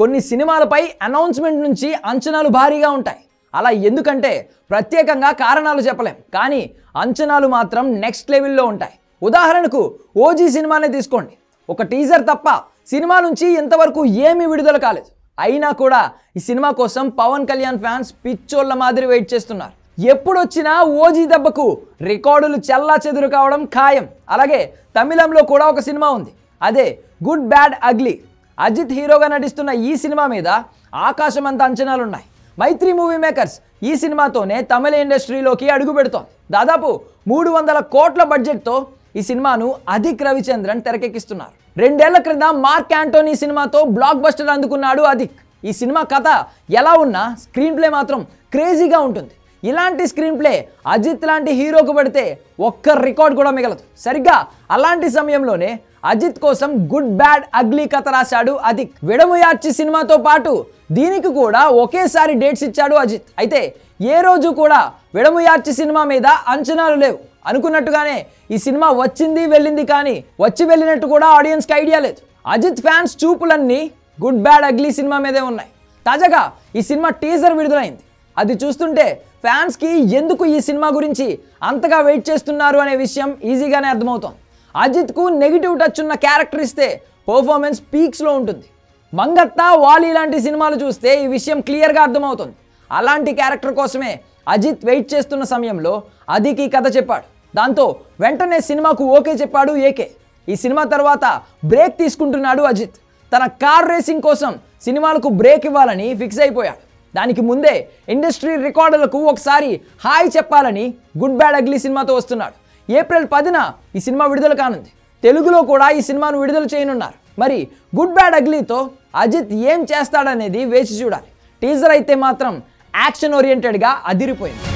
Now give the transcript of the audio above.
కొన్ని సినిమాలపై అనౌన్స్మెంట్ నుంచి అంచనాలు భారీగా ఉంటాయి. అలా ఎందుకంటే ప్రత్యేకంగా కారణాలు చెప్పలేం, కానీ అంచనాలు మాత్రం నెక్స్ట్ లెవెల్లో ఉంటాయి. ఉదాహరణకు ఓజీ సినిమానే తీసుకోండి. ఒక టీజర్ తప్ప సినిమా నుంచి ఇంతవరకు ఏమీ విడుదల కాలేదు. అయినా కూడా ఈ సినిమా కోసం పవన్ కళ్యాణ్ ఫ్యాన్స్ పిచ్చోళ్ళ మాదిరి వెయిట్ చేస్తున్నారు. ఎప్పుడొచ్చినా ఓజీ దెబ్బకు రికార్డులు చెల్లా చెదురు కావడం ఖాయం. అలాగే తమిళంలో కూడా ఒక సినిమా ఉంది, అదే గుడ్ బ్యాడ్ అగ్లీ. అజిత్ హీరోగా నటిస్తున్న ఈ సినిమా మీద ఆకాశమంత అంచనాలున్నాయి. మైత్రి మూవీ మేకర్స్ ఈ సినిమాతోనే తమిళ ఇండస్ట్రీలోకి అడుగు పెడుతోంది. దాదాపు 300 కోట్ల బడ్జెట్తో ఈ సినిమాను అదిక్ రవిచంద్రన్ తెరకెక్కిస్తున్నారు. 2 ఏళ్ల క్రింద మార్క్ యాంటోనీ సినిమాతో బ్లాక్ బస్టర్ అందుకున్నాడు అదిక్. ఈ సినిమా కథ ఎలా ఉన్నా స్క్రీన్ ప్లే మాత్రం క్రేజీగా ఉంటుంది. ఇలాంటి స్క్రీన్ ప్లే అజిత్ లాంటి హీరోకు పడితే ఒక్క రికార్డ్ కూడా మిగలదు. సరిగ్గా అలాంటి సమయంలోనే అజిత్ కోసం గుడ్ బ్యాడ్ అగ్లీ కథ రాశాడు అదిక్. విడముయార్చి సినిమాతో పాటు దీనికి కూడా ఒకేసారి డేట్స్ ఇచ్చాడు అజిత్. అయితే ఏ రోజు కూడా విడముయార్చి సినిమా మీద అంచనాలు లేవు. అనుకున్నట్టుగానే ఈ సినిమా వచ్చింది వెళ్ళింది, కానీ వచ్చి వెళ్ళినట్టు కూడా ఆడియన్స్కి ఐడియా లేదు. అజిత్ ఫ్యాన్స్ చూపులన్నీ గుడ్ బ్యాడ్ అగ్లీ సినిమా మీదే ఉన్నాయి. తాజాగా ఈ సినిమా టీజర్ విడుదలైంది. అది చూస్తుంటే ఫ్యాన్స్కి ఎందుకు ఈ సినిమా గురించి అంతగా వెయిట్ చేస్తున్నారు అనే విషయం ఈజీగానే అర్థమవుతోంది. అజిత్కు నెగిటివ్ టచ్ ఉన్న క్యారెక్టర్ ఇస్తే పర్ఫార్మెన్స్ పీక్స్లో ఉంటుంది. మంగత్తా, వాలి లాంటి సినిమాలు చూస్తే ఈ విషయం క్లియర్గా అర్థమవుతుంది. అలాంటి క్యారెక్టర్ కోసమే అజిత్ వెయిట్ చేస్తున్న సమయంలో అదికి కథ చెప్పాడు. దాంతో వెంటనే సినిమాకు ఓకే చెప్పాడు ఏకే. ఈ సినిమా తర్వాత బ్రేక్ తీసుకుంటున్నాడు అజిత్. తన కార్ రేసింగ్ కోసం సినిమాలకు బ్రేక్ ఇవ్వాలని ఫిక్స్ అయిపోయాడు. దానికి ముందే ఇండస్ట్రీ రికార్డులకు ఒకసారి హాయ్ చెప్పాలని గుడ్ బ్యాడ్ అగ్లీ సినిమాతో వస్తున్నాడు. ఏప్రిల్ 10న ఈ సినిమా విడుదల కానుంది. తెలుగులో కూడా ఈ సినిమాను విడుదల చేయనున్నారు. మరి గుడ్ బ్యాడ్ అగ్లీతో అజిత్ ఏం చేస్తాడనేది వేచి చూడాలి. టీజర్ అయితే మాత్రం యాక్షన్ ఓరియంటెడ్గా అదిరిపోయింది.